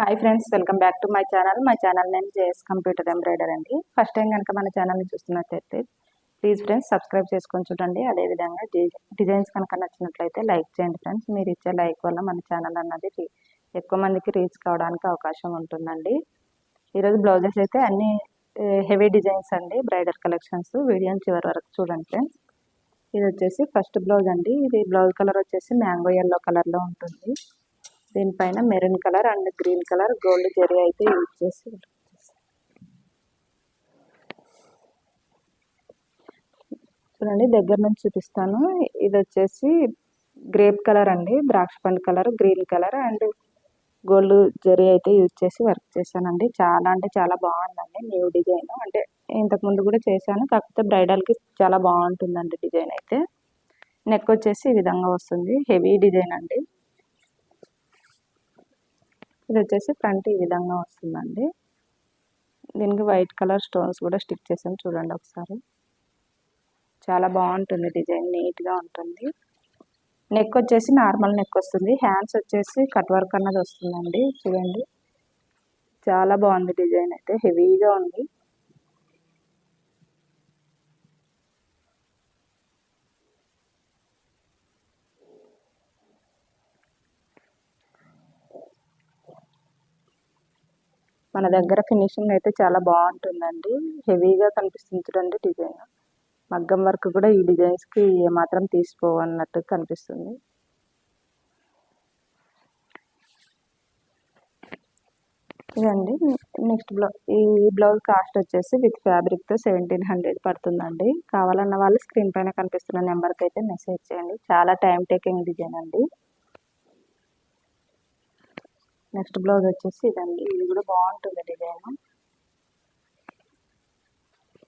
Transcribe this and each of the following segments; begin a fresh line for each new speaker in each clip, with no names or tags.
Hi friends, welcome back to my channel. My channel name JS computer embroider అండి. First time కనుక మన ఛానల్ని చూస్తున్నట్లయితే ప్లీజ్ ఫ్రెండ్స్ సబ్స్క్రైబ్ చేసుకొని చూడండి. అదేవిధంగా డిజైన్స్ కనుక నచ్చినట్లయితే లైక్ చేయండి ఫ్రెండ్స్. మీరు ఇచ్చే లైక్ వల్ల మన ఛానల్ అన్నది ఎక్కువ మందికి రీచ్ కావడానికి అవకాశం ఉంటుందండి. ఈరోజు బ్లౌజెస్ అయితే అన్ని హెవీ డిజైన్స్ అండి, బ్రైడల్ కలెక్షన్స్. వీడియోని చివరి వరకు చూడండి ఫ్రెండ్స్. ఇది వచ్చేసి ఫస్ట్ బ్లౌజ్ అండి. ఇది బ్లౌజ్ కలర్ వచ్చేసి మ్యాంగో ఎల్లో కలర్లో ఉంటుంది. దీనిపైన maroon colour and green colour gold zari అయితే యూజ్ చేసి చూడండి, దగ్గర నుంచి చూపిస్తాను. ఇది వచ్చేసి గ్రేప్ కలర్ అండి, ద్రాక్ష పండు colour, green colour and gold zari అయితే యూజ్ చేసి వర్క్ చేశానండి. చాలా అంటే చాలా బాగుందండి. న్యూ డిజైన్ అంటే ఇంతకుముందు కూడా చేశాను, కాకపోతే బ్రైడల్కి చాలా బాగుంటుందండి డిజైన్ అయితే. నెక్ వచ్చేసి ఈ విధంగా వస్తుంది, హెవీ డిజైన్ అండి. ఇది వచ్చేసి ఫ్రంట్ ఈ విధంగా వస్తుందండి. దీనికి వైట్ కలర్ స్టోన్స్ కూడా స్టిక్ చేసాను, చూడండి ఒకసారి. చాలా బాగుంటుంది డిజైన్, నీట్గా ఉంటుంది. నెక్ వచ్చేసి నార్మల్ నెక్ వస్తుంది. హ్యాండ్స్ వచ్చేసి కట్ వర్క్ అన్నది వస్తుందండి. చూడండి, చాలా బాగుంది డిజైన్ అయితే, హెవీగా ఉంది. మన దగ్గర ఫినిషింగ్ అయితే చాలా బాగుంటుందండి. హెవీగా కనిపిస్తుంది చూడండి డిజైన్. మగ్గం వర్క్ కూడా ఈ డిజైన్స్కి ఏమాత్రం తీసిపోవన్నట్టు కనిపిస్తుంది. ఇదండి నెక్స్ట్ బ్లౌజ్. ఈ బ్లౌజ్ కాస్ట్ వచ్చేసి విత్ ఫ్యాబ్రిక్తో 1700 పడుతుందండి. కావాలన్న వాళ్ళు స్క్రీన్ పైన కనిపిస్తున్న నెంబర్కి అయితే మెసేజ్ చేయండి. చాలా టైం టేకింగ్ డిజైన్ అండి. నెక్స్ట్ బ్లౌజ్ వచ్చేసి ఇదండి. ఇది కూడా బాగుంటుంది డిజైన్,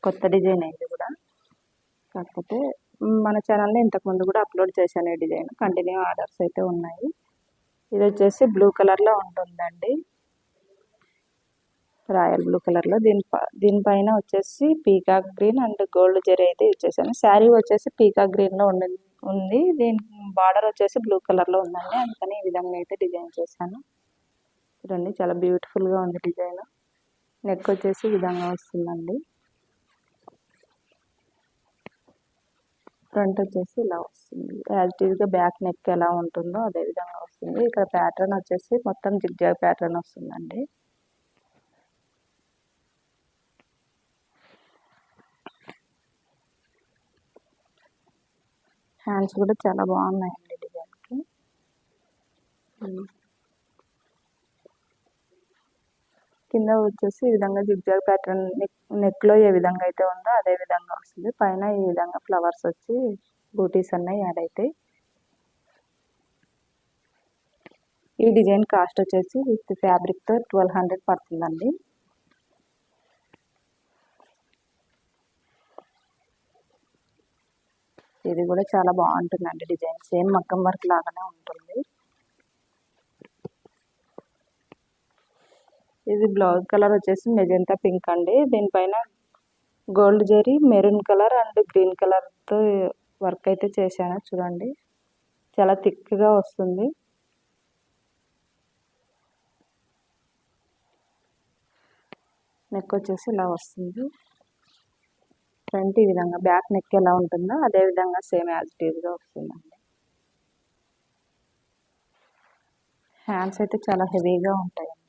కొత్త డిజైన్ ఇది కూడా. కాకపోతే మన ఛానల్లో ఇంతకుముందు కూడా అప్లోడ్ చేశాను ఈ డిజైన్. కంటిన్యూ ఆర్డర్స్ అయితే ఉన్నాయి. ఇది వచ్చేసి బ్లూ కలర్లో ఉంటుందండి, రాయల్ బ్లూ కలర్లో. దీనిపైన వచ్చేసి peacock green and gold zari అయితే ఇచ్చేసాను. శారీ వచ్చేసి పీకాక్ గ్రీన్లో ఉంది. దీని బార్డర్ వచ్చేసి బ్లూ కలర్లో ఉందండి, అందుకని ఈ విధంగా అయితే డిజైన్ చేశాను. చూడండి, చాలా బ్యూటిఫుల్గా ఉంది డిజైన్. నెక్ వచ్చేసి ఈ విధంగా వస్తుందండి. ఫ్రంట్ వచ్చేసి ఇలా వస్తుంది. యాజ్ ఇట్ ఈజ్గా బ్యాక్ నెక్ ఎలా ఉంటుందో అదే విధంగా వస్తుంది. ఇక్కడ ప్యాటర్న్ వచ్చేసి మొత్తం జిగ్జాగ్ ప్యాటర్న్ వస్తుందండి. హ్యాండ్స్ కూడా చాలా బాగున్నాయండి డిజైన్కి. కింద వచ్చేసి ఈ విధంగా జిగ్జాగ్ ప్యాటర్న్ నెక్లో ఏ విధంగా అయితే ఉందో అదే విధంగా వస్తుంది. పైన ఈ విధంగా ఫ్లవర్స్ వచ్చి బూటీస్ అన్నీ యాడ్ అవుతాయి. ఈ డిజైన్ కాస్ట్ వచ్చేసి విత్ ఫ్యాబ్రిక్తో 1200 పడుతుందండి. ఇది కూడా చాలా బాగుంటుందండి డిజైన్, సేమ్ మగ్గం వర్క్ లాగానే ఉంటుంది. ఇది బ్లౌజ్ కలర్ వచ్చేసి మెజెంటా పింక్ అండి. దీనిపైన gold zari, maroon colour and green కలర్తో వర్క్ అయితే చేశాను. చూడండి, చాలా థిక్గా వస్తుంది. నెక్ వచ్చేసి ఇలా వస్తుంది. ఫ్రంట్ ఈ విధంగా, బ్యాక్ నెక్ ఎలా ఉంటుందో అదే విధంగా సేమ్ యాజ్ ఇట్ ఈజ్గా వస్తుందండి. హ్యాండ్స్ అయితే చాలా హెవీగా ఉంటాయండి.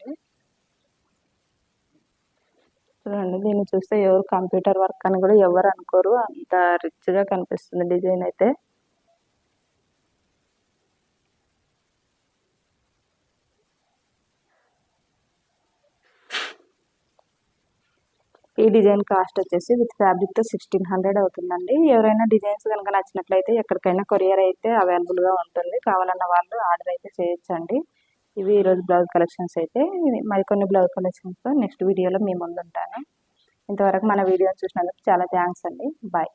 చూడండి, దీన్ని చూస్తే ఎవరు కంప్యూటర్ వర్క్ అని కూడా ఎవరు అనుకోరు, అంత రిచ్గా కనిపిస్తుంది డిజైన్ అయితే. ఈ డిజైన్ కాస్ట్ వచ్చేసి విత్ ఫ్యాబ్రిక్తో 1600 అవుతుందండి. ఎవరైనా డిజైన్స్ కనుక నచ్చినట్లయితే ఎక్కడికైనా కొరియర్ అయితే అవైలబుల్గా ఉంటుంది. కావాలన్న వాళ్ళు ఆర్డర్ అయితే చేయొచ్చండి. ఇవి ఈరోజు బ్లౌజ్ కలెక్షన్స్ అయితే. మరికొన్ని బ్లౌజ్ కలెక్షన్స్తో నెక్స్ట్ వీడియోలో మీ ముందు ఉంటాను. ఇంతవరకు మన వీడియోని చూసినందుకు చాలా థ్యాంక్స్ అండి. బాయ్.